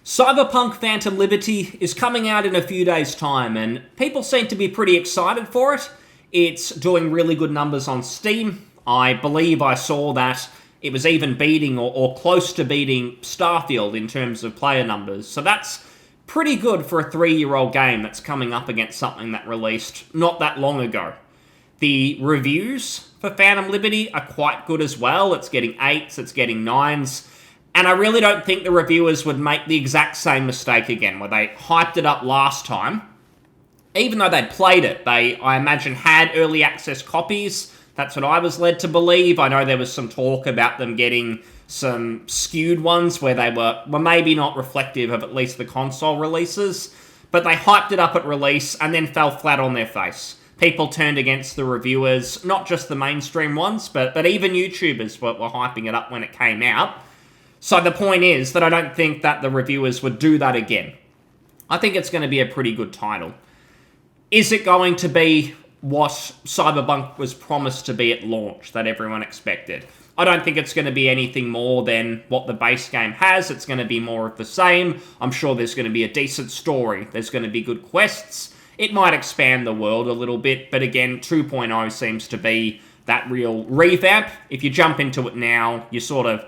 Cyberpunk Phantom Liberty is coming out in a few days' time, and people seem to be pretty excited for it. It's doing really good numbers on Steam. I believe I saw that it was even beating or close to beating Starfield in terms of player numbers. So that's pretty good for a 3-year-old game that's coming up against something that released not that long ago. The reviews for Phantom Liberty are quite good as well. It's getting 8s, it's getting 9s. And I really don't think the reviewers would make the exact same mistake again, where they hyped it up last time. Even though they'd played it, they, I imagine, had early access copies. That's what I was led to believe. I know there was some talk about them getting some skewed ones where they were maybe not reflective of at least the console releases. But they hyped it up at release and then fell flat on their face. People turned against the reviewers, not just the mainstream ones, but even YouTubers were hyping it up when it came out. So the point is that I don't think that the reviewers would do that again. I think it's going to be a pretty good title. Is it going to be what Cyberpunk was promised to be at launch, that everyone expected? I don't think it's going to be anything more than what the base game has. It's going to be more of the same. I'm sure there's going to be a decent story. There's going to be good quests. It might expand the world a little bit, but again, 2.0 seems to be that real revamp. If you jump into it now, you sort of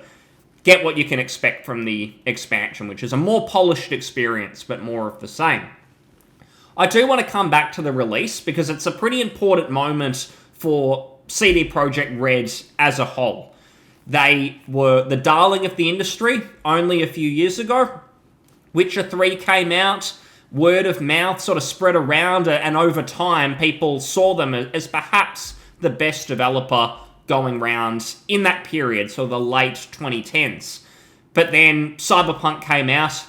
get what you can expect from the expansion, which is a more polished experience, but more of the same. I do want to come back to the release, because it's a pretty important moment for CD Projekt Red as a whole. They were the darling of the industry only a few years ago. Witcher 3 came out, word of mouth sort of spread around, and over time, people saw them as perhaps the best developer going round in that period, so the late 2010s. But then Cyberpunk came out,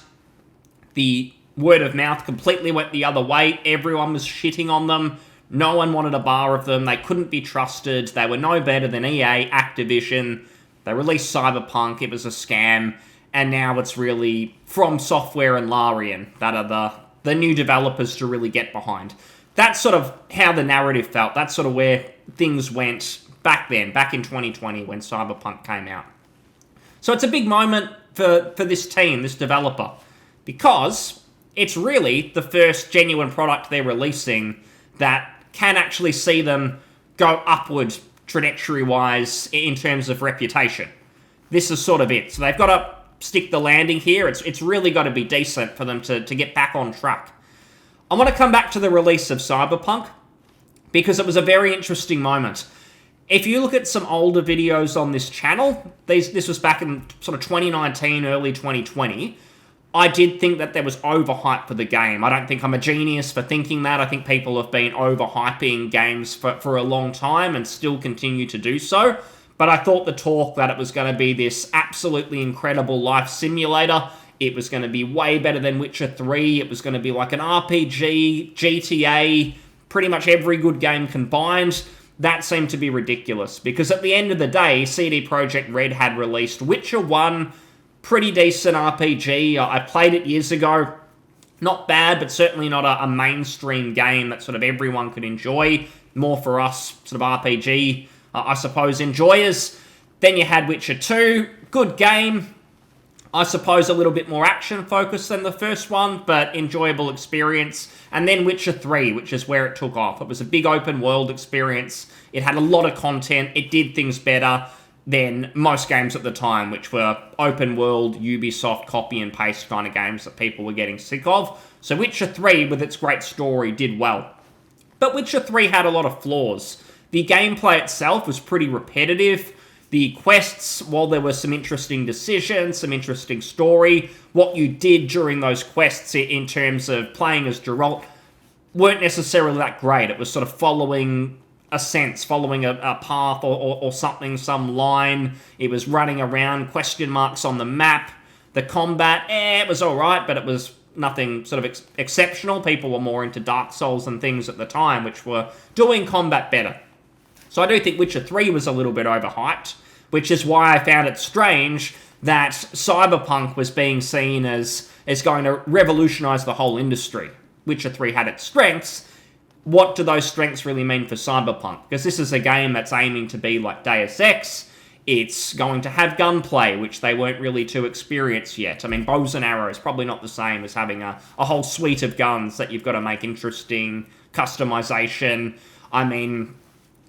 the word of mouth completely went the other way, everyone was shitting on them, no one wanted a bar of them, they couldn't be trusted, they were no better than EA, Activision, they released Cyberpunk, it was a scam, and now it's really From Software and Larian that are the new developers to really get behind. That's sort of how the narrative felt, that's sort of where things went back then, back in 2020 when Cyberpunk came out. So it's a big moment for this team, this developer, because it's really the first genuine product they're releasing that can actually see them go upward trajectory-wise in terms of reputation. This is sort of it. So they've got to stick the landing here. It's really got to be decent for them to get back on track. I want to come back to the release of Cyberpunk, because it was a very interesting moment. If you look at some older videos on this channel, this was back in sort of 2019, early 2020, I did think that there was overhype for the game. I don't think I'm a genius for thinking that. I think people have been overhyping games for a long time and still continue to do so. But I thought the talk that it was going to be this absolutely incredible life simulator, it was going to be way better than Witcher 3, it was going to be like an RPG, GTA, pretty much every good game combined, that seemed to be ridiculous. Because at the end of the day, CD Projekt Red had released Witcher 1, pretty decent RPG. I played it years ago. Not bad, but certainly not a mainstream game that sort of everyone could enjoy. More for us, sort of RPG, I suppose, enjoyers. Then you had Witcher 2, good game. I suppose a little bit more action-focused than the first one, but enjoyable experience. And then Witcher 3, which is where it took off. It was a big open-world experience. It had a lot of content. It did things better than most games at the time, which were open-world, Ubisoft, copy-and-paste kind of games that people were getting sick of. So Witcher 3, with its great story, did well. But Witcher 3 had a lot of flaws. The gameplay itself was pretty repetitive. The quests, while there were some interesting decisions, some interesting story, what you did during those quests in terms of playing as Geralt weren't necessarily that great. It was sort of following a sense, following a path or something, some line. It was running around, question marks on the map. The combat, it was alright, but it was nothing sort of exceptional. People were more into Dark Souls and things at the time, which were doing combat better. So I do think Witcher 3 was a little bit overhyped, which is why I found it strange that Cyberpunk was being seen as going to revolutionise the whole industry. Witcher 3 had its strengths. What do those strengths really mean for Cyberpunk? Because this is a game that's aiming to be like Deus Ex. It's going to have gunplay, which they weren't really too experienced yet. I mean, bows and arrows, probably not the same as having a whole suite of guns that you've got to make interesting, customization. I mean,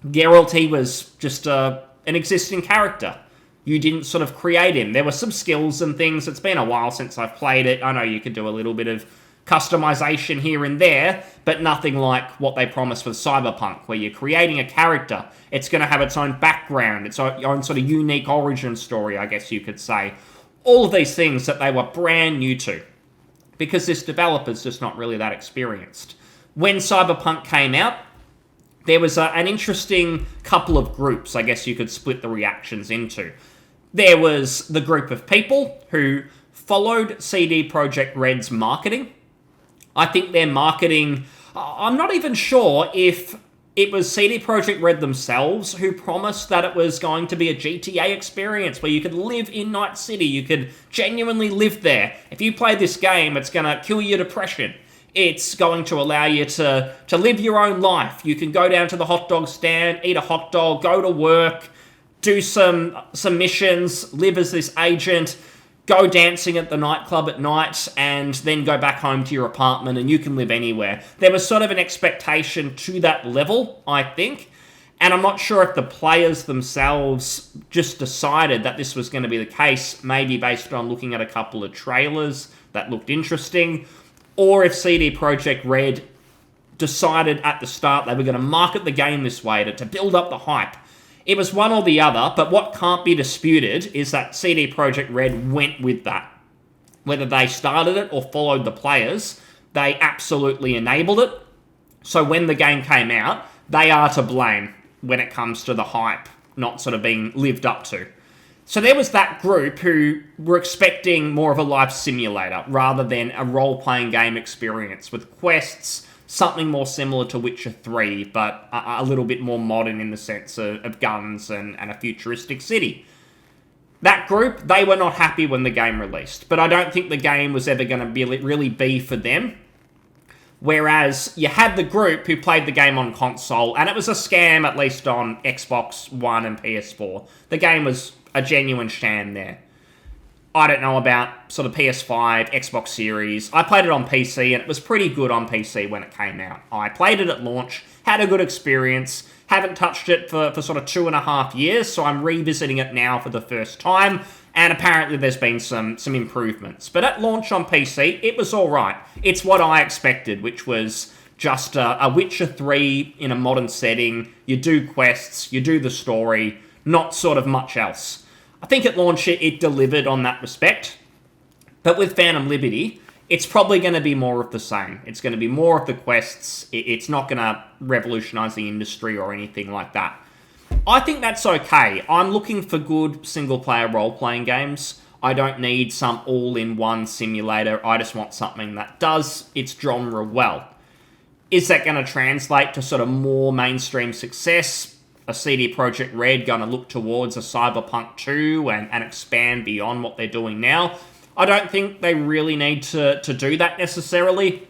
Geralt, he was just an existing character. You didn't sort of create him. There were some skills and things. It's been a while since I've played it. I know you could do a little bit of customization here and there, but nothing like what they promised with Cyberpunk, where you're creating a character. It's going to have its own background, its own sort of unique origin story, I guess you could say. All of these things that they were brand new to, because this developer's just not really that experienced. When Cyberpunk came out, there was an interesting couple of groups, I guess you could split the reactions into. There was the group of people who followed CD Projekt Red's marketing. I think their marketing, I'm not even sure if it was CD Projekt Red themselves who promised that it was going to be a GTA experience where you could live in Night City, you could genuinely live there. If you play this game, it's going to kill your depression. It's going to allow you to live your own life. You can go down to the hot dog stand, eat a hot dog, go to work, do some missions, live as this agent, go dancing at the nightclub at night, and then go back home to your apartment, and you can live anywhere. There was sort of an expectation to that level, I think, and I'm not sure if the players themselves just decided that this was going to be the case, maybe based on looking at a couple of trailers that looked interesting, or if CD Projekt Red decided at the start they were going to market the game this way to build up the hype. It was one or the other, but what can't be disputed is that CD Projekt Red went with that. Whether they started it or followed the players, they absolutely enabled it. So when the game came out, they are to blame when it comes to the hype not sort of being lived up to. So there was that group who were expecting more of a life simulator rather than a role-playing game experience with quests, something more similar to Witcher 3, but a little bit more modern in the sense of guns and a futuristic city. That group, they were not happy when the game released, but I don't think the game was ever going to really be for them. Whereas you had the group who played the game on console, and it was a scam, at least on Xbox One and PS4. The game was a genuine sham there. I don't know about sort of PS5, Xbox Series. I played it on PC, and it was pretty good on PC when it came out. I played it at launch, had a good experience, haven't touched it for sort of 2.5 years, so I'm revisiting it now for the first time, and apparently there's been some improvements. But at launch on PC, it was alright. It's what I expected, which was just a Witcher 3 in a modern setting. You do quests, you do the story, not sort of much else. I think at launch it delivered on that respect, but with Phantom Liberty, it's probably going to be more of the same. It's going to be more of the quests. It's not going to revolutionize the industry or anything like that. I think that's okay. I'm looking for good single-player role-playing games. I don't need some all-in-one simulator. I just want something that does its genre well. Is that going to translate to sort of more mainstream success? A CD Projekt Red going to look towards a Cyberpunk 2 and expand beyond what they're doing now? I don't think they really need to do that necessarily.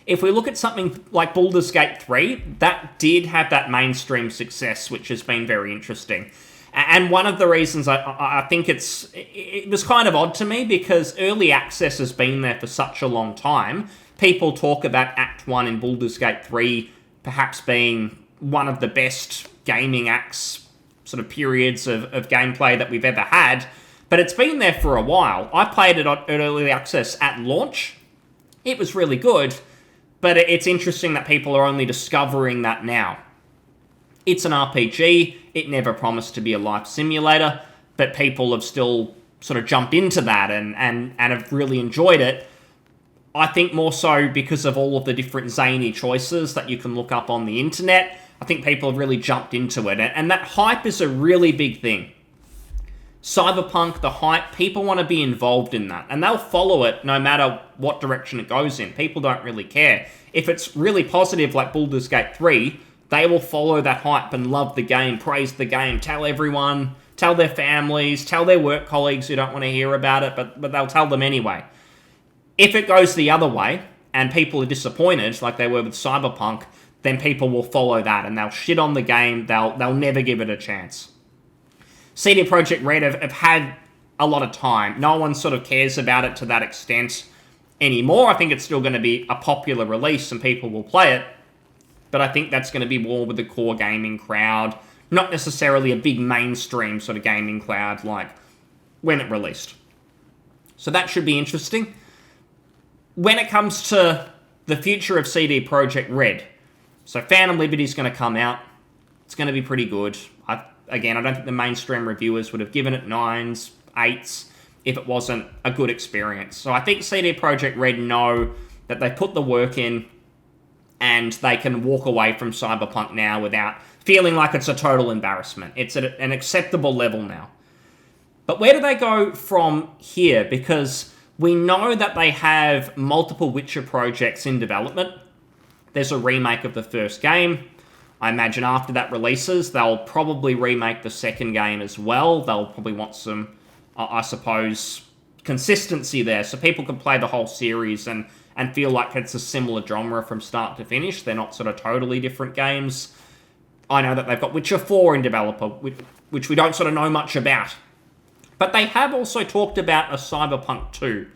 If we look at something like Baldur's Gate 3, that did have that mainstream success, which has been very interesting. And one of the reasons I think it was kind of odd to me, because early access has been there for such a long time. People talk about Act 1 in Baldur's Gate 3 perhaps being one of the best gaming acts, sort of periods of gameplay that we've ever had, but it's been there for a while. I played it on early access at launch. It was really good, but it's interesting that people are only discovering that now. It's an RPG, it never promised to be a life simulator, but people have still sort of jumped into that and have really enjoyed it. I think more so because of all of the different zany choices that you can look up on the internet. I think people have really jumped into it, and that hype is a really big thing. Cyberpunk, the hype, people want to be involved in that, and they'll follow it no matter what direction it goes in. People don't really care. If it's really positive like Baldur's Gate 3, they will follow that hype and love the game, praise the game, tell everyone, tell their families, tell their work colleagues who don't want to hear about it, but they'll tell them anyway. If it goes the other way, and people are disappointed, like they were with Cyberpunk, then people will follow that, and they'll shit on the game, they'll never give it a chance. CD Projekt Red have had a lot of time. No one sort of cares about it to that extent anymore. I think it's still going to be a popular release and people will play it, but I think that's going to be more with the core gaming crowd, not necessarily a big mainstream sort of gaming crowd like when it released. So that should be interesting. When it comes to the future of CD Projekt Red, so Phantom Liberty is going to come out. It's going to be pretty good. I don't think the mainstream reviewers would have given it 9s, 8s, if it wasn't a good experience. So I think CD Projekt Red know that they put the work in and they can walk away from Cyberpunk now without feeling like it's a total embarrassment. It's at an acceptable level now. But where do they go from here? Because we know that they have multiple Witcher projects in development. There's a remake of the first game. I imagine after that releases, they'll probably remake the second game as well. They'll probably want some, I suppose, consistency there, so people can play the whole series and feel like it's a similar genre from start to finish. They're not sort of totally different games. I know that they've got Witcher 4 in developer, which we don't sort of know much about. But they have also talked about a Cyberpunk 2.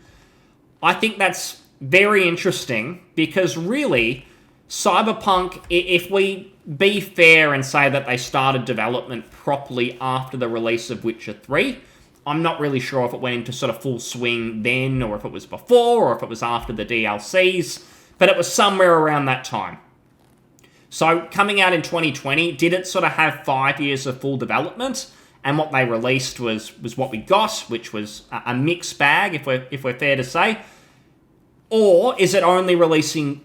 I think that's very interesting because really, Cyberpunk, if we be fair and say that they started development properly after the release of Witcher 3, I'm not really sure if it went into sort of full swing then, or if it was before, or if it was after the DLCs, but it was somewhere around that time. So coming out in 2020, did it sort of have 5 years of full development? And what they released was what we got, which was a mixed bag, if we're fair to say. Or is it only releasing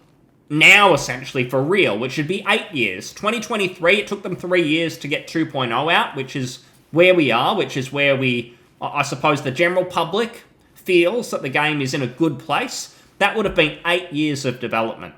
now, essentially, for real, which should be 8 years. 2023, it took them 3 years to get 2.0 out, which is where we are, which is where I suppose the general public feels that the game is in a good place. That would have been 8 years of development.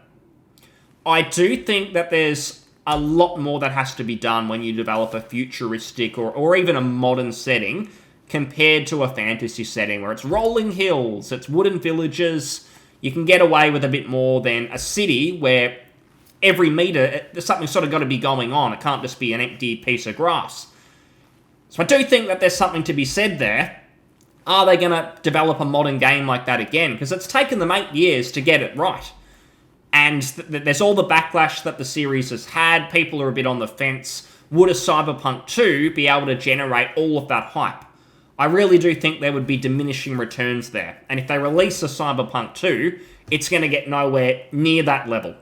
I do think that there's a lot more that has to be done when you develop a futuristic or even a modern setting compared to a fantasy setting where it's rolling hills, it's wooden villages. You can get away with a bit more than a city where every meter, there's something sort of got to be going on. It can't just be an empty piece of grass. So I do think that there's something to be said there. Are they going to develop a modern game like that again? Because it's taken them 8 years to get it right. And there's all the backlash that the series has had. People are a bit on the fence. Would a Cyberpunk 2 be able to generate all of that hype? I really do think there would be diminishing returns there. And if they release a Cyberpunk 2, it's going to get nowhere near that level.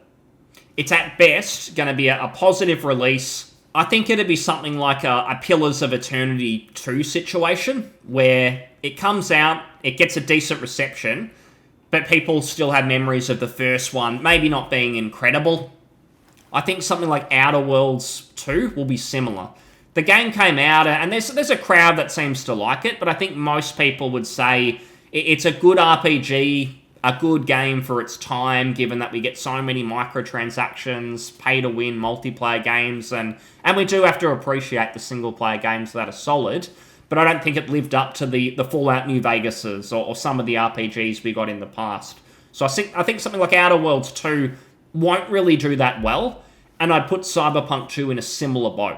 It's at best going to be a positive release. I think it'd be something like a Pillars of Eternity 2 situation, where it comes out, it gets a decent reception, but people still have memories of the first one, maybe not being incredible. I think something like Outer Worlds 2 will be similar. The game came out, and there's a crowd that seems to like it, but I think most people would say it's a good RPG, a good game for its time, given that we get so many microtransactions, pay-to-win multiplayer games, and we do have to appreciate the single-player games that are solid, but I don't think it lived up to the Fallout New Vegases or some of the RPGs we got in the past. So I think something like Outer Worlds 2 won't really do that well, and I'd put Cyberpunk 2 in a similar boat.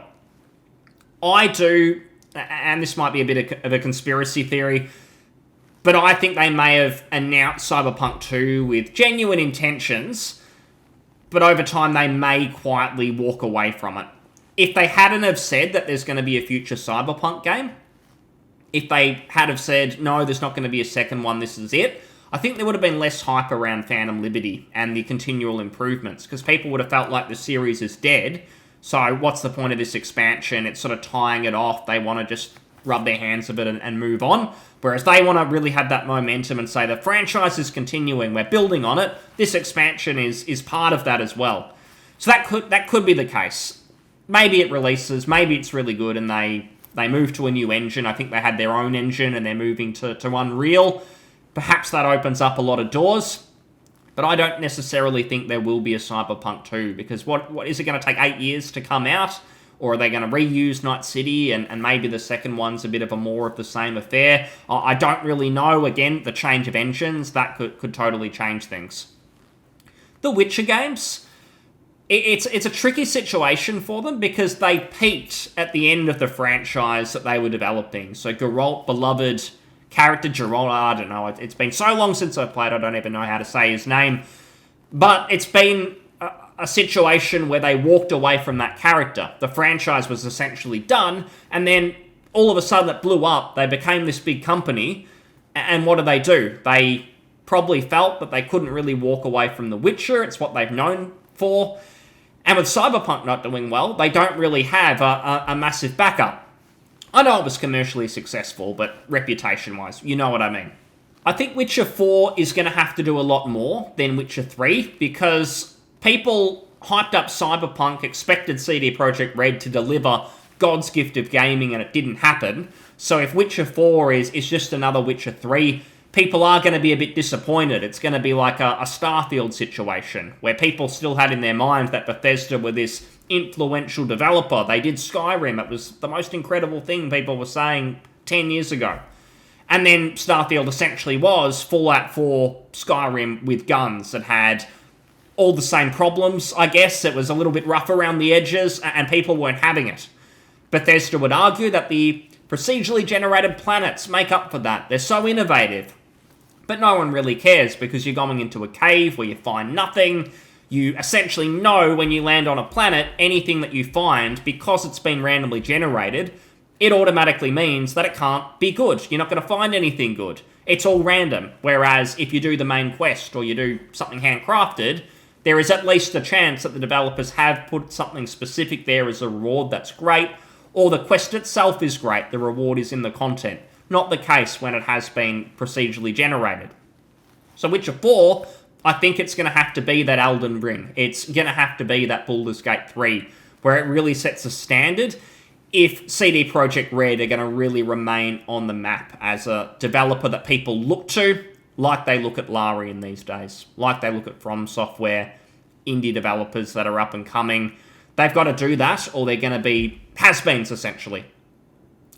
I do, and this might be a bit of a conspiracy theory, but I think they may have announced Cyberpunk 2 with genuine intentions, but over time they may quietly walk away from it. If they hadn't have said that there's going to be a future Cyberpunk game, if they had have said, no, there's not going to be a second one, this is it, I think there would have been less hype around Phantom Liberty and the continual improvements, because people would have felt like the series is dead. So what's the point of this expansion? It's sort of tying it off. They want to just rub their hands a bit and move on. Whereas they want to really have that momentum and say the franchise is continuing. We're building on it. This expansion is part of that as well. So that could be the case. Maybe it releases. Maybe it's really good and they move to a new engine. I think they had their own engine and they're moving to Unreal. Perhaps that opens up a lot of doors. But I don't necessarily think there will be a Cyberpunk 2, because what is it going to take 8 years to come out? Or are they going to reuse Night City and maybe the second one's a bit of a more of the same affair? I don't really know. Again, the change of engines, that could totally change things. The Witcher games, It's a tricky situation for them because they peaked at the end of the franchise that they were developing. So Geralt, beloved character Geralt, I don't know, it's been so long since I played, I don't even know how to say his name. But it's been a situation where they walked away from that character. The franchise was essentially done, and then all of a sudden it blew up. They became this big company, and what do? They probably felt that they couldn't really walk away from The Witcher. It's what they've known for. And with Cyberpunk not doing well, they don't really have a massive backup. I know it was commercially successful, but reputation-wise, you know what I mean. I think Witcher 4 is going to have to do a lot more than Witcher 3, because people hyped up Cyberpunk, expected CD Projekt Red to deliver God's gift of gaming, and it didn't happen. So if Witcher 4 is just another Witcher 3, people are going to be a bit disappointed. It's going to be like a Starfield situation, where people still had in their mind that Bethesda were this influential developer. They did Skyrim. It was the most incredible thing people were saying 10 years ago. And then Starfield essentially was Fallout 4 Skyrim with guns that had all the same problems, I guess. It was a little bit rough around the edges, and people weren't having it. Bethesda would argue that the procedurally generated planets make up for that. They're so innovative. But no one really cares, because you're going into a cave where you find nothing. You essentially know when you land on a planet, anything that you find, because it's been randomly generated, it automatically means that it can't be good. You're not going to find anything good. It's all random. Whereas if you do the main quest or you do something handcrafted, there is at least a chance that the developers have put something specific there as a reward that's great, or the quest itself is great, the reward is in the content. Not the case when it has been procedurally generated. So Witcher 4, I think it's going to have to be that Elden Ring. It's going to have to be that Baldur's Gate 3, where it really sets a standard if CD Projekt Red are going to really remain on the map as a developer that people look to, like they look at Larian these days, like they look at From Software, indie developers that are up and coming. They've got to do that, or they're going to be has-beens, essentially.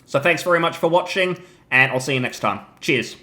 So thanks very much for watching, and I'll see you next time. Cheers.